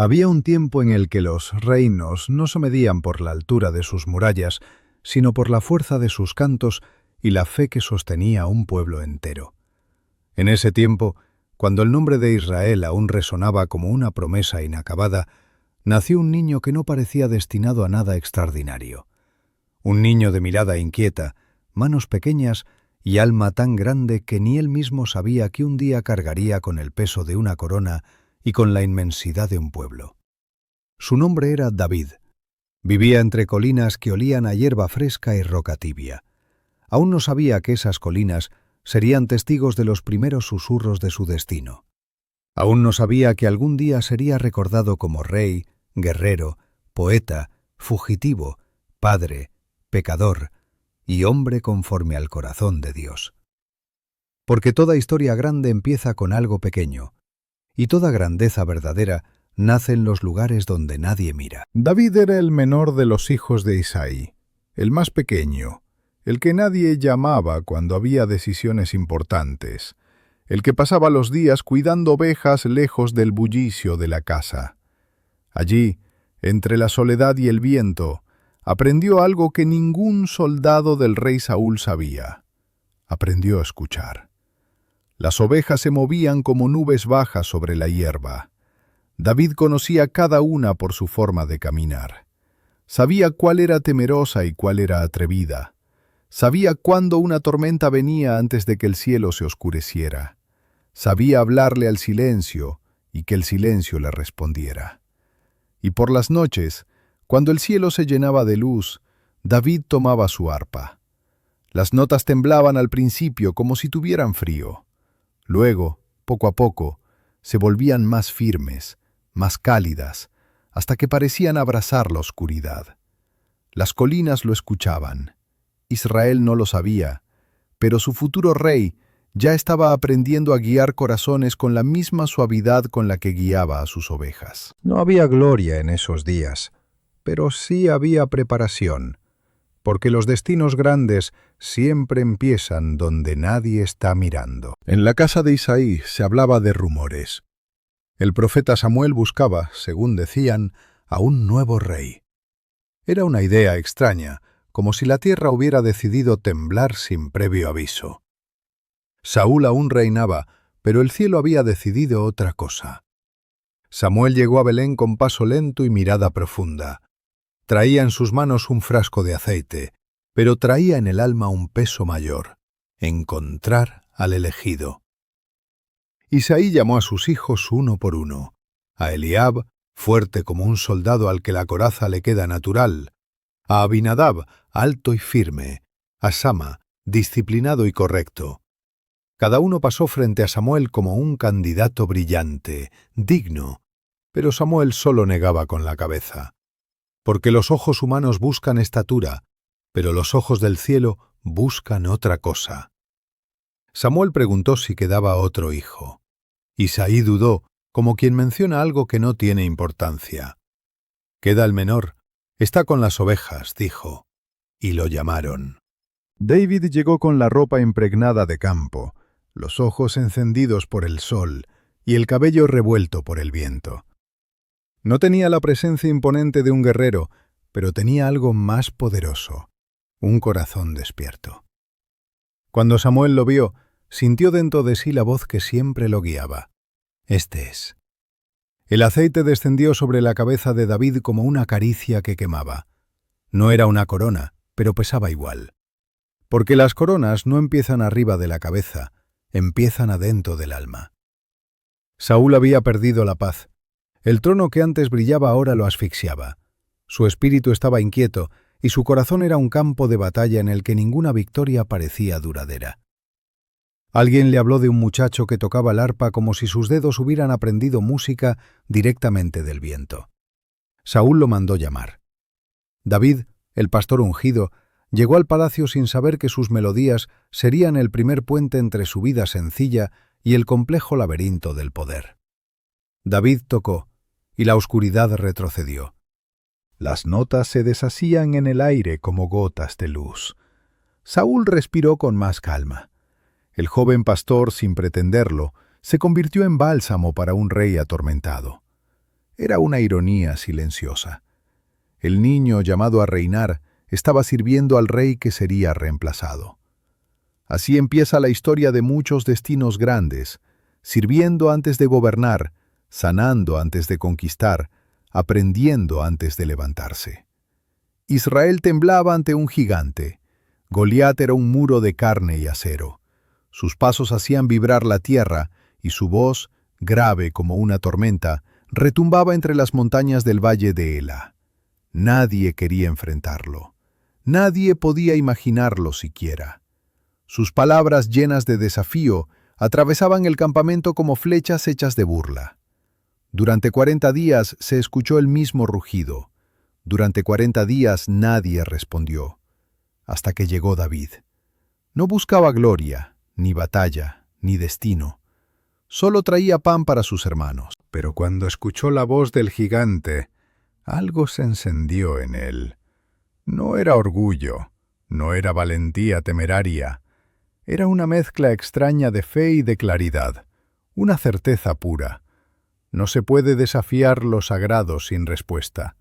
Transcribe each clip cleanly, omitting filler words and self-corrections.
Había un tiempo en el que los reinos no se medían por la altura de sus murallas, sino por la fuerza de sus cantos y la fe que sostenía a un pueblo entero. En ese tiempo, cuando el nombre de Israel aún resonaba como una promesa inacabada, nació un niño que no parecía destinado a nada extraordinario. Un niño de mirada inquieta, manos pequeñas y alma tan grande que ni él mismo sabía que un día cargaría con el peso de una corona y con la inmensidad de un pueblo. Su nombre era David. Vivía entre colinas que olían a hierba fresca y roca tibia. Aún no sabía que esas colinas serían testigos de los primeros susurros de su destino. Aún no sabía que algún día sería recordado como rey, guerrero, poeta, fugitivo, padre, pecador y hombre conforme al corazón de Dios. Porque toda historia grande empieza con algo pequeño, y toda grandeza verdadera nace en los lugares donde nadie mira. David era el menor de los hijos de Isaí, el más pequeño, el que nadie llamaba cuando había decisiones importantes, el que pasaba los días cuidando ovejas lejos del bullicio de la casa. Allí, entre la soledad y el viento, aprendió algo que ningún soldado del rey Saúl sabía. Aprendió a escuchar. Las ovejas se movían como nubes bajas sobre la hierba. David conocía cada una por su forma de caminar. Sabía cuál era temerosa y cuál era atrevida. Sabía cuándo una tormenta venía antes de que el cielo se oscureciera. Sabía hablarle al silencio y que el silencio le respondiera. Y por las noches, cuando el cielo se llenaba de luz, David tomaba su arpa. Las notas temblaban al principio como si tuvieran frío. Luego, poco a poco, se volvían más firmes, más cálidas, hasta que parecían abrazar la oscuridad. Las colinas lo escuchaban. Israel no lo sabía, pero su futuro rey ya estaba aprendiendo a guiar corazones con la misma suavidad con la que guiaba a sus ovejas. No había gloria en esos días, pero sí había preparación, porque los destinos grandes siempre empiezan donde nadie está mirando. En la casa de Isaí se hablaba de rumores. El profeta Samuel buscaba, según decían, a un nuevo rey. Era una idea extraña, como si la tierra hubiera decidido temblar sin previo aviso. Saúl aún reinaba, pero el cielo había decidido otra cosa. Samuel llegó a Belén con paso lento y mirada profunda. Traía en sus manos un frasco de aceite, pero traía en el alma un peso mayor: encontrar al elegido. Isaí llamó a sus hijos uno por uno: a Eliab, fuerte como un soldado al que la coraza le queda natural; a Abinadab, alto y firme; a Sama, disciplinado y correcto. Cada uno pasó frente a Samuel como un candidato brillante, digno, pero Samuel solo negaba con la cabeza. Porque los ojos humanos buscan estatura, pero los ojos del cielo buscan otra cosa. Samuel preguntó si quedaba otro hijo. Isaí dudó, como quien menciona algo que no tiene importancia. Queda el menor, está con las ovejas, dijo, y lo llamaron. David llegó con la ropa impregnada de campo, los ojos encendidos por el sol y el cabello revuelto por el viento. No tenía la presencia imponente de un guerrero, pero tenía algo más poderoso: un corazón despierto. Cuando Samuel lo vio, sintió dentro de sí la voz que siempre lo guiaba: este es. El aceite descendió sobre la cabeza de David como una caricia que quemaba. No era una corona, pero pesaba igual. Porque las coronas no empiezan arriba de la cabeza, empiezan adentro del alma. Saúl había perdido la paz. El trono que antes brillaba ahora lo asfixiaba. Su espíritu estaba inquieto y su corazón era un campo de batalla en el que ninguna victoria parecía duradera. Alguien le habló de un muchacho que tocaba el arpa como si sus dedos hubieran aprendido música directamente del viento. Saúl lo mandó llamar. David, el pastor ungido, llegó al palacio sin saber que sus melodías serían el primer puente entre su vida sencilla y el complejo laberinto del poder. David tocó, y la oscuridad retrocedió. Las notas se deshacían en el aire como gotas de luz. Saúl respiró con más calma. El joven pastor, sin pretenderlo, se convirtió en bálsamo para un rey atormentado. era una ironía silenciosa. El niño llamado a reinar estaba sirviendo al rey que sería reemplazado. Así empieza la historia de muchos destinos grandes, sirviendo antes de gobernar, sanando antes de conquistar, aprendiendo antes de levantarse. Israel temblaba ante un gigante. Goliat era un muro de carne y acero. Sus pasos hacían vibrar la tierra y su voz, grave como una tormenta, retumbaba entre las montañas del valle de Ela. Nadie quería enfrentarlo. Nadie podía imaginarlo siquiera. Sus palabras llenas de desafío atravesaban el campamento como flechas hechas de burla. Durante 40 días se escuchó el mismo rugido. Durante 40 días nadie respondió, hasta que llegó David. No buscaba gloria, ni batalla, ni destino. Solo traía pan para sus hermanos. Pero cuando escuchó la voz del gigante, algo se encendió en él. No era orgullo, no era valentía temeraria. Era una mezcla extraña de fe y de claridad, una certeza pura. No se puede desafiar lo sagrado sin respuesta.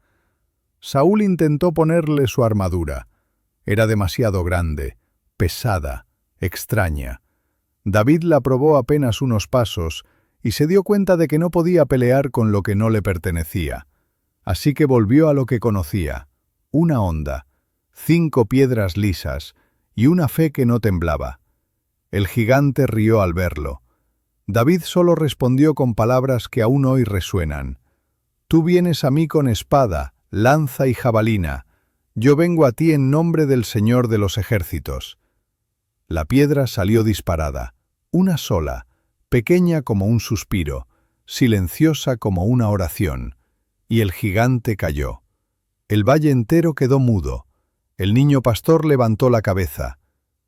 Saúl intentó ponerle su armadura. Era demasiado grande, pesada, extraña. David la probó apenas unos pasos y se dio cuenta de que no podía pelear con lo que no le pertenecía. Así que volvió a lo que conocía, una honda, 5 piedras lisas y una fe que no temblaba. El gigante rió al verlo. David solo respondió con palabras que aún hoy resuenan. Tú vienes a mí con espada, lanza y jabalina. Yo vengo a ti en nombre del Señor de los ejércitos. La piedra salió disparada, una sola, pequeña como un suspiro, silenciosa como una oración, y el gigante cayó. El valle entero quedó mudo. El niño pastor levantó la cabeza.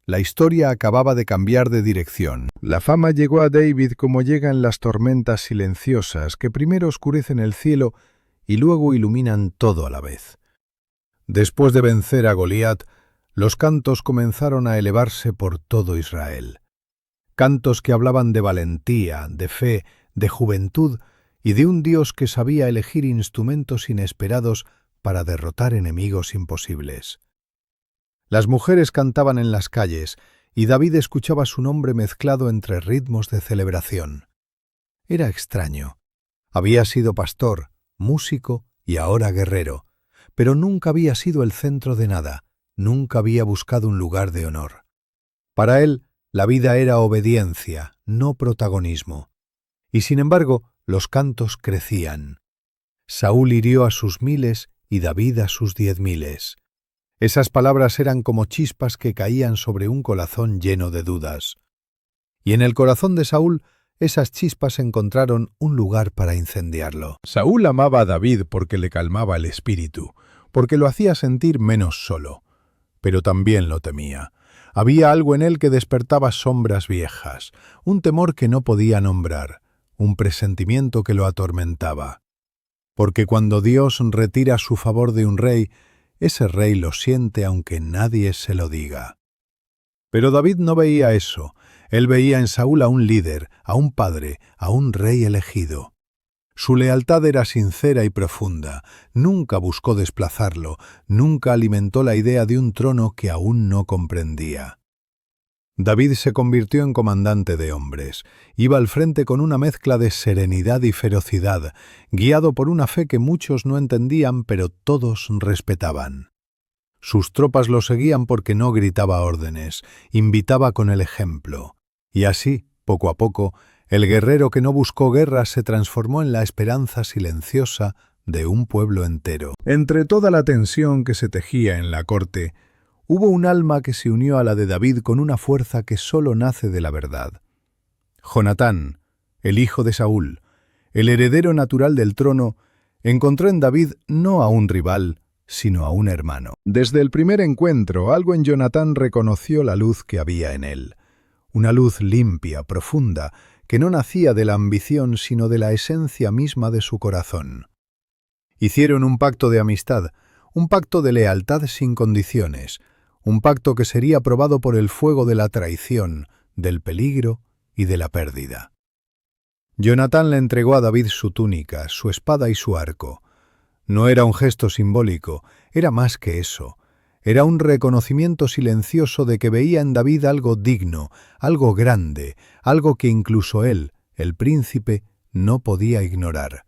La historia acababa de cambiar de dirección. La fama llegó a David como llegan las tormentas silenciosas que primero oscurecen el cielo y luego iluminan todo a la vez. Después de vencer a Goliat, los cantos comenzaron a elevarse por todo Israel. Cantos que hablaban de valentía, de fe, de juventud y de un Dios que sabía elegir instrumentos inesperados para derrotar enemigos imposibles. Las mujeres cantaban en las calles y David escuchaba su nombre mezclado entre ritmos de celebración. Era extraño. Había sido pastor, músico y ahora guerrero, pero nunca había sido el centro de nada, nunca había buscado un lugar de honor. Para él, la vida era obediencia, no protagonismo. Y sin embargo, los cantos crecían. Saúl hirió a sus 1000 y David a sus 10.000. Esas palabras eran como chispas que caían sobre un corazón lleno de dudas. Y en el corazón de Saúl, esas chispas encontraron un lugar para incendiarlo. Saúl amaba a David porque le calmaba el espíritu, porque lo hacía sentir menos solo. Pero también lo temía. Había algo en él que despertaba sombras viejas, un temor que no podía nombrar, un presentimiento que lo atormentaba. Porque cuando Dios retira su favor de un rey, ese rey lo siente aunque nadie se lo diga. Pero David no veía eso. Él veía en Saúl a un líder, a un padre, a un rey elegido. Su lealtad era sincera y profunda. Nunca buscó desplazarlo, nunca alimentó la idea de un trono que aún no comprendía. David se convirtió en comandante de hombres. Iba al frente con una mezcla de serenidad y ferocidad, guiado por una fe que muchos no entendían, pero todos respetaban. Sus tropas lo seguían porque no gritaba órdenes, invitaba con el ejemplo. Y así, poco a poco, el guerrero que no buscó guerra se transformó en la esperanza silenciosa de un pueblo entero. Entre toda la tensión que se tejía en la corte, hubo un alma que se unió a la de David con una fuerza que solo nace de la verdad. Jonatán, el hijo de Saúl, el heredero natural del trono, encontró en David no a un rival, sino a un hermano. Desde el primer encuentro, algo en Jonatán reconoció la luz que había en él. Una luz limpia, profunda, que no nacía de la ambición, sino de la esencia misma de su corazón. Hicieron un pacto de amistad, un pacto de lealtad sin condiciones, un pacto que sería probado por el fuego de la traición, del peligro y de la pérdida. Jonatán le entregó a David su túnica, su espada y su arco. No era un gesto simbólico, era más que eso. Era un reconocimiento silencioso de que veía en David algo digno, algo grande, algo que incluso él, el príncipe, no podía ignorar.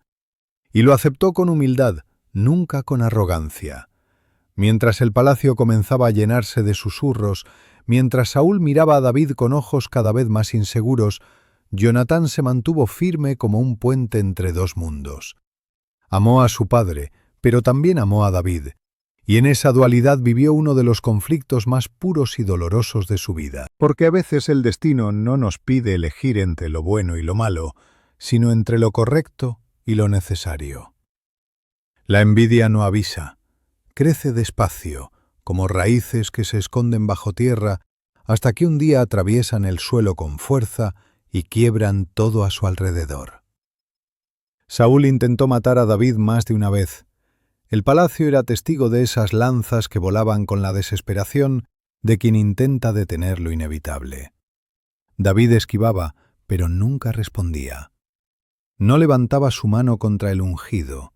Y lo aceptó con humildad, nunca con arrogancia. Mientras el palacio comenzaba a llenarse de susurros, mientras Saúl miraba a David con ojos cada vez más inseguros, Jonatán se mantuvo firme como un puente entre dos mundos. Amó a su padre, pero también amó a David, y en esa dualidad vivió uno de los conflictos más puros y dolorosos de su vida. Porque a veces el destino no nos pide elegir entre lo bueno y lo malo, sino entre lo correcto y lo necesario. La envidia no avisa, crece despacio, como raíces que se esconden bajo tierra, hasta que un día atraviesan el suelo con fuerza y quiebran todo a su alrededor. Saúl intentó matar a David más de una vez. El palacio era testigo de esas lanzas que volaban con la desesperación de quien intenta detener lo inevitable. David esquivaba, pero nunca respondía. No levantaba su mano contra el ungido.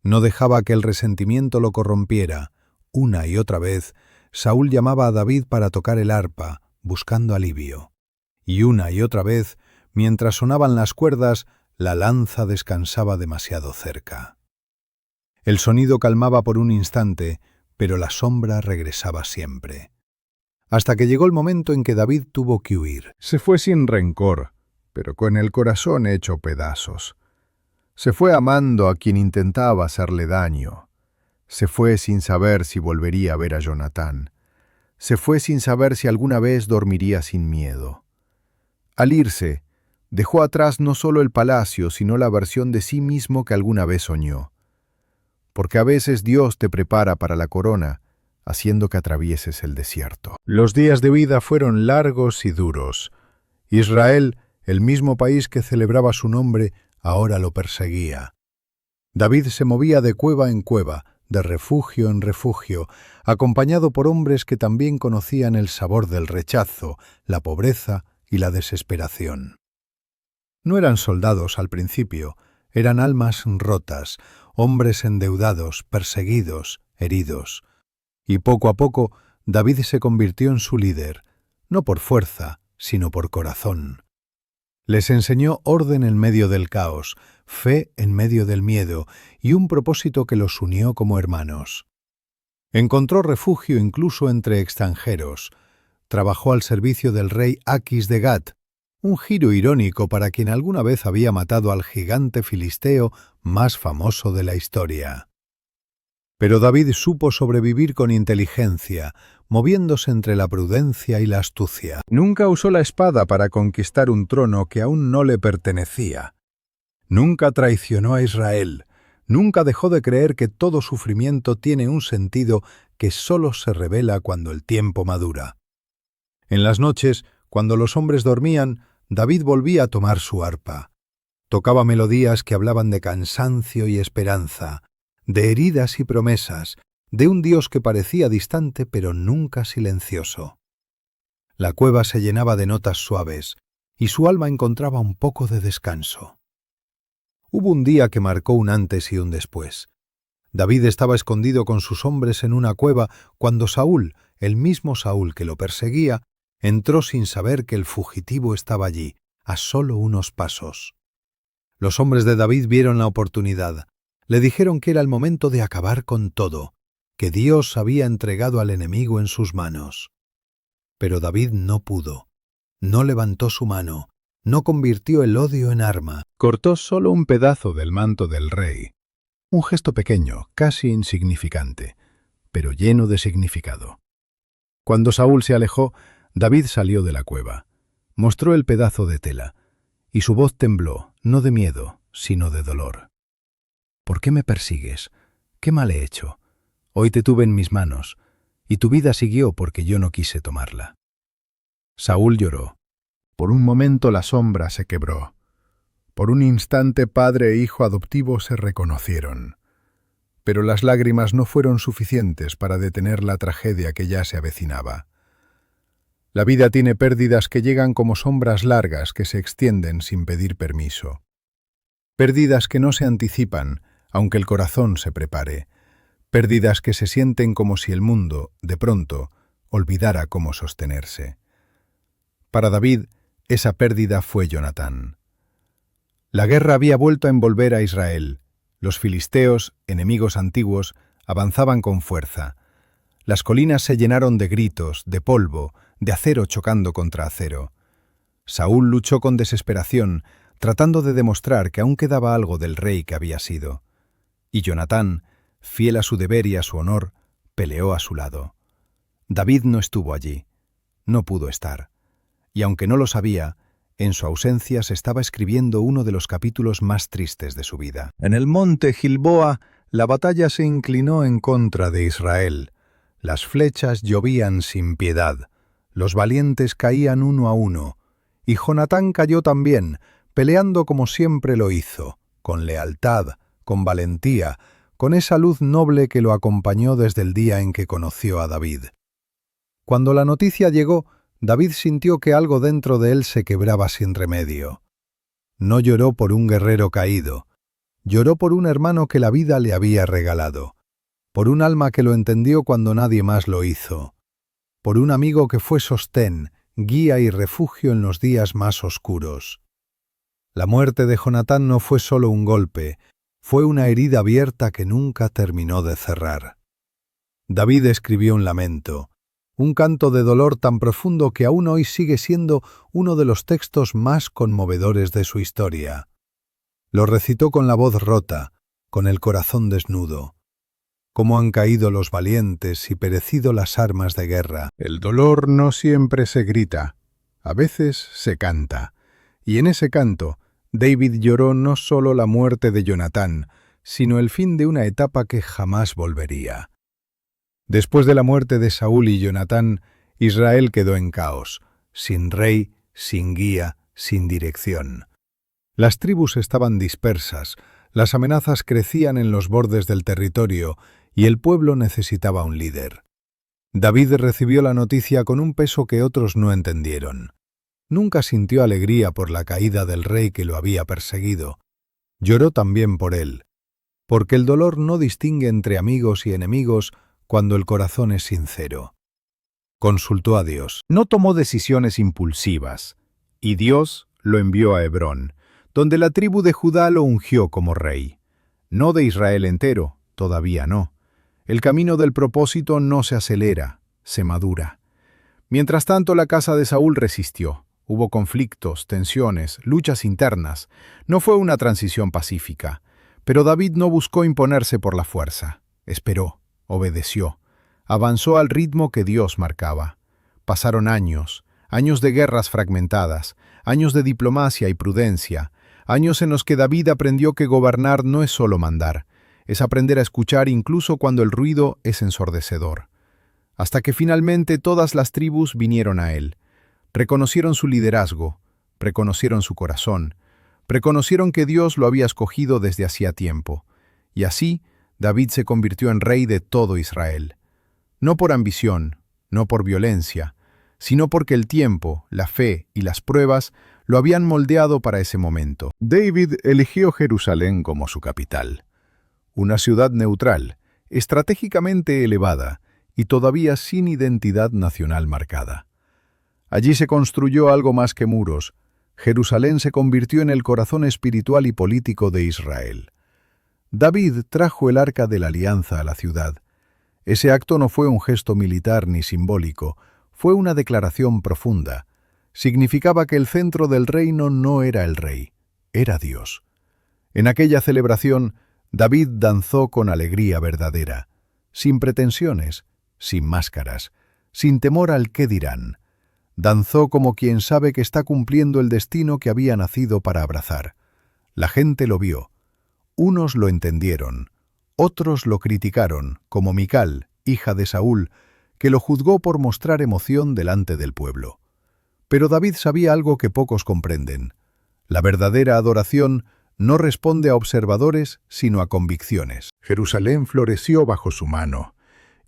No dejaba que el resentimiento lo corrompiera. Una y otra vez, Saúl llamaba a David para tocar el arpa, buscando alivio. Y una y otra vez, mientras sonaban las cuerdas, la lanza descansaba demasiado cerca. El sonido calmaba por un instante, pero la sombra regresaba siempre. Hasta que llegó el momento en que David tuvo que huir. Se fue sin rencor, pero con el corazón hecho pedazos. Se fue amando a quien intentaba hacerle daño. Se fue sin saber si volvería a ver a Jonatán. Se fue sin saber si alguna vez dormiría sin miedo. Al irse, dejó atrás no solo el palacio, sino la versión de sí mismo que alguna vez soñó. Porque a veces Dios te prepara para la corona, haciendo que atravieses el desierto. Los días de vida fueron largos y duros. Israel, el mismo país que celebraba su nombre, ahora lo perseguía. David se movía de cueva en cueva, de refugio en refugio, acompañado por hombres que también conocían el sabor del rechazo, la pobreza y la desesperación. No eran soldados al principio, eran almas rotas, hombres endeudados, perseguidos, heridos. Y poco a poco, David se convirtió en su líder, no por fuerza, sino por corazón. Les enseñó orden en medio del caos, fe en medio del miedo y un propósito que los unió como hermanos. Encontró refugio incluso entre extranjeros. Trabajó al servicio del rey Aquis de Gat, un giro irónico para quien alguna vez había matado al gigante filisteo más famoso de la historia. Pero David supo sobrevivir con inteligencia, moviéndose entre la prudencia y la astucia. Nunca usó la espada para conquistar un trono que aún no le pertenecía. Nunca traicionó a Israel. Nunca dejó de creer que todo sufrimiento tiene un sentido que solo se revela cuando el tiempo madura. En las noches, cuando los hombres dormían, David volvía a tomar su arpa. Tocaba melodías que hablaban de cansancio y esperanza, de heridas y promesas, de un Dios que parecía distante pero nunca silencioso. La cueva se llenaba de notas suaves, y su alma encontraba un poco de descanso. Hubo un día que marcó un antes y un después. David estaba escondido con sus hombres en una cueva cuando Saúl, el mismo Saúl que lo perseguía, entró sin saber que el fugitivo estaba allí, a solo unos pasos. Los hombres de David vieron la oportunidad. Le dijeron que era el momento de acabar con todo, que Dios había entregado al enemigo en sus manos. Pero David no pudo, no levantó su mano, no convirtió el odio en arma. Cortó solo un pedazo del manto del rey. Un gesto pequeño, casi insignificante, pero lleno de significado. Cuando Saúl se alejó, David salió de la cueva. Mostró el pedazo de tela, y su voz tembló, no de miedo, sino de dolor. ¿Por qué me persigues? ¿Qué mal he hecho? Hoy te tuve en mis manos, y tu vida siguió porque yo no quise tomarla. Saúl lloró. Por un momento la sombra se quebró. Por un instante padre e hijo adoptivo se reconocieron. Pero las lágrimas no fueron suficientes para detener la tragedia que ya se avecinaba. La vida tiene pérdidas que llegan como sombras largas que se extienden sin pedir permiso. Pérdidas que no se anticipan, aunque el corazón se prepare. Pérdidas que se sienten como si el mundo, de pronto, olvidara cómo sostenerse. Para David, esa pérdida fue Jonatán. La guerra había vuelto a envolver a Israel. Los filisteos, enemigos antiguos, avanzaban con fuerza. Las colinas se llenaron de gritos, de polvo, de acero chocando contra acero. Saúl luchó con desesperación, tratando de demostrar que aún quedaba algo del rey que había sido. Y Jonatán, fiel a su deber y a su honor, peleó a su lado. David no estuvo allí, no pudo estar. Y aunque no lo sabía, en su ausencia se estaba escribiendo uno de los capítulos más tristes de su vida. En el monte Gilboa, la batalla se inclinó en contra de Israel. Las flechas llovían sin piedad, los valientes caían uno a uno, y Jonatán cayó también, peleando como siempre lo hizo, con lealtad, con valentía, con esa luz noble que lo acompañó desde el día en que conoció a David. Cuando la noticia llegó, David sintió que algo dentro de él se quebraba sin remedio. No lloró por un guerrero caído, lloró por un hermano que la vida le había regalado, por un alma que lo entendió cuando nadie más lo hizo, por un amigo que fue sostén, guía y refugio en los días más oscuros. La muerte de Jonatán no fue solo un golpe, fue una herida abierta que nunca terminó de cerrar. David escribió un lamento, un canto de dolor tan profundo que aún hoy sigue siendo uno de los textos más conmovedores de su historia. Lo recitó con la voz rota, con el corazón desnudo. Cómo han caído los valientes y perecido las armas de guerra. El dolor no siempre se grita, a veces se canta. Y en ese canto, David lloró no solo la muerte de Jonatán, sino el fin de una etapa que jamás volvería. Después de la muerte de Saúl y Jonatán, Israel quedó en caos, sin rey, sin guía, sin dirección. Las tribus estaban dispersas, las amenazas crecían en los bordes del territorio y el pueblo necesitaba un líder. David recibió la noticia con un peso que otros no entendieron. Nunca sintió alegría por la caída del rey que lo había perseguido. Lloró también por él, porque el dolor no distingue entre amigos y enemigos cuando el corazón es sincero. Consultó a Dios. No tomó decisiones impulsivas, y Dios lo envió a Hebrón, donde la tribu de Judá lo ungió como rey. No de Israel entero, todavía no. El camino del propósito no se acelera, se madura. Mientras tanto, la casa de Saúl resistió. Hubo conflictos, tensiones, luchas internas. No fue una transición pacífica. Pero David no buscó imponerse por la fuerza. Esperó, obedeció. Avanzó al ritmo que Dios marcaba. Pasaron años, años de guerras fragmentadas, años de diplomacia y prudencia, años en los que David aprendió que gobernar no es solo mandar, es aprender a escuchar incluso cuando el ruido es ensordecedor. Hasta que finalmente todas las tribus vinieron a él. Reconocieron su liderazgo, reconocieron su corazón, reconocieron que Dios lo había escogido desde hacía tiempo. Y así, David se convirtió en rey de todo Israel. No por ambición, no por violencia, sino porque el tiempo, la fe y las pruebas lo habían moldeado para ese momento. David eligió Jerusalén como su capital. Una ciudad neutral, estratégicamente elevada y todavía sin identidad nacional marcada. Allí se construyó algo más que muros. Jerusalén se convirtió en el corazón espiritual y político de Israel. David trajo el arca de la alianza a la ciudad. Ese acto no fue un gesto militar ni simbólico, fue una declaración profunda. Significaba que el centro del reino no era el rey, era Dios. En aquella celebración, David danzó con alegría verdadera, sin pretensiones, sin máscaras, sin temor al qué dirán. Danzó como quien sabe que está cumpliendo el destino que había nacido para abrazar. La gente lo vio. Unos lo entendieron, otros lo criticaron, como Mical, hija de Saúl, que lo juzgó por mostrar emoción delante del pueblo. Pero David sabía algo que pocos comprenden. La verdadera adoración no responde a observadores, sino a convicciones. Jerusalén floreció bajo su mano.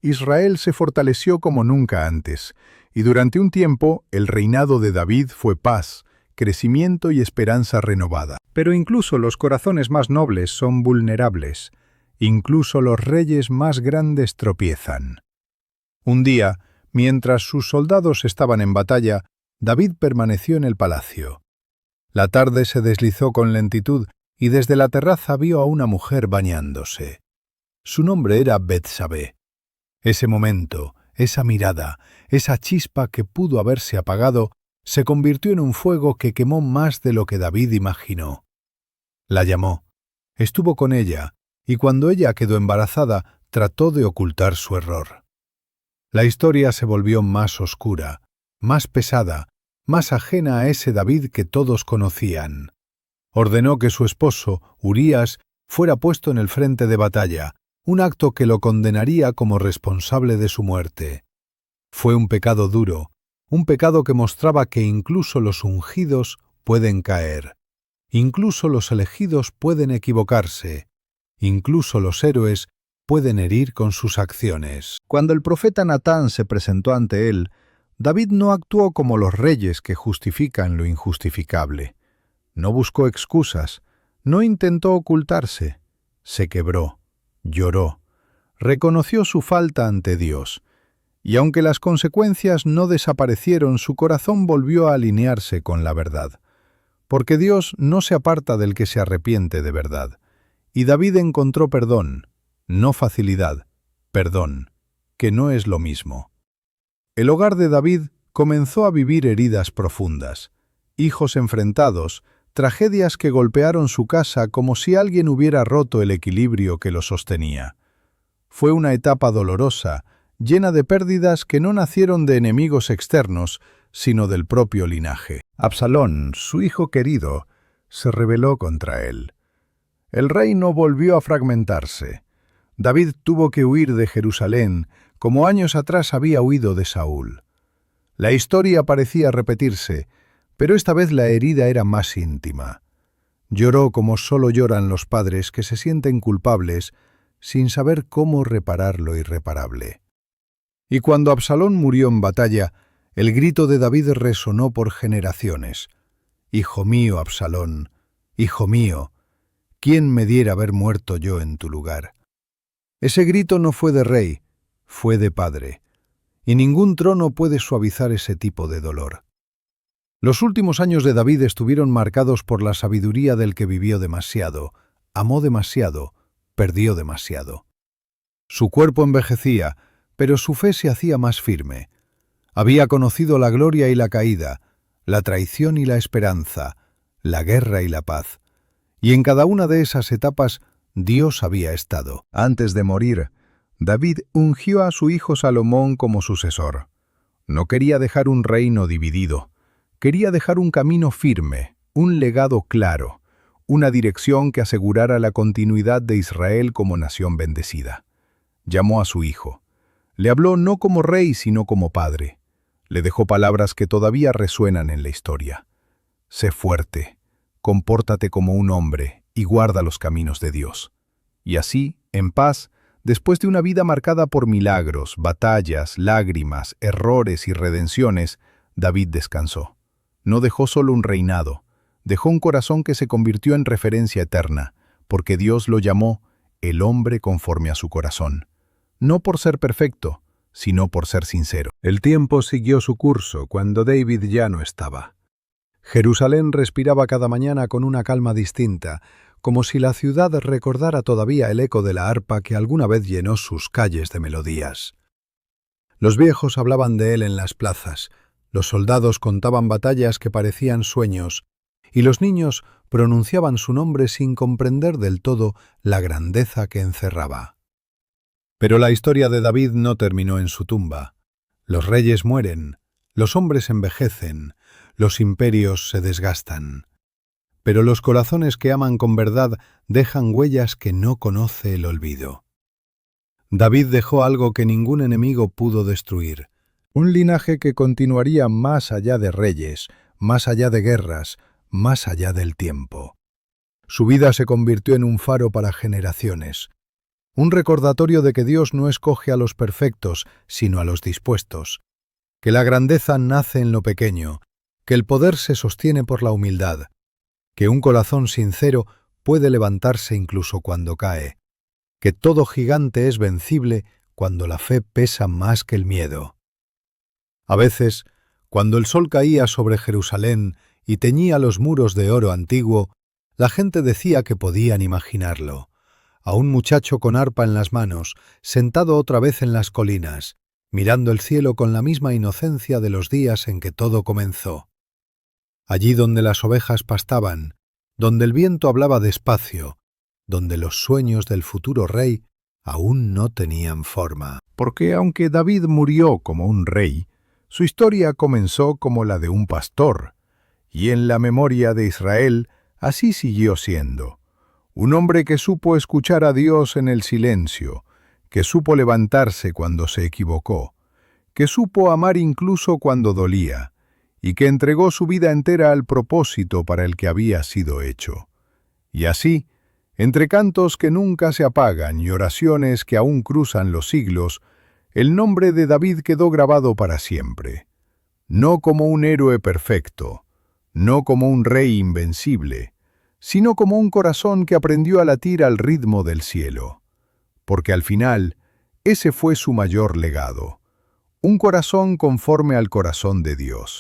Israel se fortaleció como nunca antes, y durante un tiempo el reinado de David fue paz, crecimiento y esperanza renovada. Pero incluso los corazones más nobles son vulnerables. Incluso los reyes más grandes tropiezan. Un día, mientras sus soldados estaban en batalla, David permaneció en el palacio. La tarde se deslizó con lentitud y desde la terraza vio a una mujer bañándose. Su nombre era Betsabé. Ese momento, esa mirada, esa chispa que pudo haberse apagado, se convirtió en un fuego que quemó más de lo que David imaginó. La llamó, estuvo con ella, y cuando ella quedó embarazada, trató de ocultar su error. La historia se volvió más oscura, más pesada, más ajena a ese David que todos conocían. Ordenó que su esposo, Urías, fuera puesto en el frente de batalla, un acto que lo condenaría como responsable de su muerte. Fue un pecado duro, un pecado que mostraba que incluso los ungidos pueden caer, incluso los elegidos pueden equivocarse, incluso los héroes pueden herir con sus acciones. Cuando el profeta Natán se presentó ante él, David no actuó como los reyes que justifican lo injustificable. No buscó excusas, no intentó ocultarse, se quebró, lloró, reconoció su falta ante Dios, y aunque las consecuencias no desaparecieron, su corazón volvió a alinearse con la verdad, porque Dios no se aparta del que se arrepiente de verdad, y David encontró perdón, no facilidad, perdón, que no es lo mismo. El hogar de David comenzó a vivir heridas profundas, hijos enfrentados, tragedias que golpearon su casa como si alguien hubiera roto el equilibrio que lo sostenía. Fue una etapa dolorosa, llena de pérdidas que no nacieron de enemigos externos, sino del propio linaje. Absalón, su hijo querido, se rebeló contra él. El reino volvió a fragmentarse. David tuvo que huir de Jerusalén, como años atrás había huido de Saúl. La historia parecía repetirse, pero esta vez la herida era más íntima. Lloró como solo lloran los padres que se sienten culpables sin saber cómo reparar lo irreparable. Y cuando Absalón murió en batalla, el grito de David resonó por generaciones. «Hijo mío, Absalón, hijo mío, ¿quién me diera haber muerto yo en tu lugar?» Ese grito no fue de rey, fue de padre, y ningún trono puede suavizar ese tipo de dolor. Los últimos años de David estuvieron marcados por la sabiduría del que vivió demasiado, amó demasiado, perdió demasiado. Su cuerpo envejecía, pero su fe se hacía más firme. Había conocido la gloria y la caída, la traición y la esperanza, la guerra y la paz. Y en cada una de esas etapas Dios había estado. Antes de morir, David ungió a su hijo Salomón como sucesor. No quería dejar un reino dividido. Quería dejar un camino firme, un legado claro, una dirección que asegurara la continuidad de Israel como nación bendecida. Llamó a su hijo. Le habló no como rey, sino como padre. Le dejó palabras que todavía resuenan en la historia. Sé fuerte, compórtate como un hombre y guarda los caminos de Dios. Y así, en paz, después de una vida marcada por milagros, batallas, lágrimas, errores y redenciones, David descansó. No dejó solo un reinado, dejó un corazón que se convirtió en referencia eterna, porque Dios lo llamó el hombre conforme a su corazón. No por ser perfecto, sino por ser sincero. El tiempo siguió su curso cuando David ya no estaba. Jerusalén respiraba cada mañana con una calma distinta, como si la ciudad recordara todavía el eco de la arpa que alguna vez llenó sus calles de melodías. Los viejos hablaban de él en las plazas, los soldados contaban batallas que parecían sueños, y los niños pronunciaban su nombre sin comprender del todo la grandeza que encerraba. Pero la historia de David no terminó en su tumba. Los reyes mueren, los hombres envejecen, los imperios se desgastan. Pero los corazones que aman con verdad dejan huellas que no conoce el olvido. David dejó algo que ningún enemigo pudo destruir, un linaje que continuaría más allá de reyes, más allá de guerras, más allá del tiempo. Su vida se convirtió en un faro para generaciones, un recordatorio de que Dios no escoge a los perfectos, sino a los dispuestos. que la grandeza nace en lo pequeño, que el poder se sostiene por la humildad, que un corazón sincero puede levantarse incluso cuando cae, que todo gigante es vencible cuando la fe pesa más que el miedo. A veces, cuando el sol caía sobre Jerusalén y teñía los muros de oro antiguo, la gente decía que podían imaginarlo, a un muchacho con arpa en las manos, sentado otra vez en las colinas, mirando el cielo con la misma inocencia de los días en que todo comenzó. Allí donde las ovejas pastaban, donde el viento hablaba despacio, donde los sueños del futuro rey aún no tenían forma. Porque aunque David murió como un rey, su historia comenzó como la de un pastor, y en la memoria de Israel así siguió siendo. Un hombre que supo escuchar a Dios en el silencio, que supo levantarse cuando se equivocó, que supo amar incluso cuando dolía, y que entregó su vida entera al propósito para el que había sido hecho. Y así, entre cantos que nunca se apagan y oraciones que aún cruzan los siglos, el nombre de David quedó grabado para siempre. No como un héroe perfecto, no como un rey invencible, sino como un corazón que aprendió a latir al ritmo del cielo. Porque al final, ese fue su mayor legado, un corazón conforme al corazón de Dios.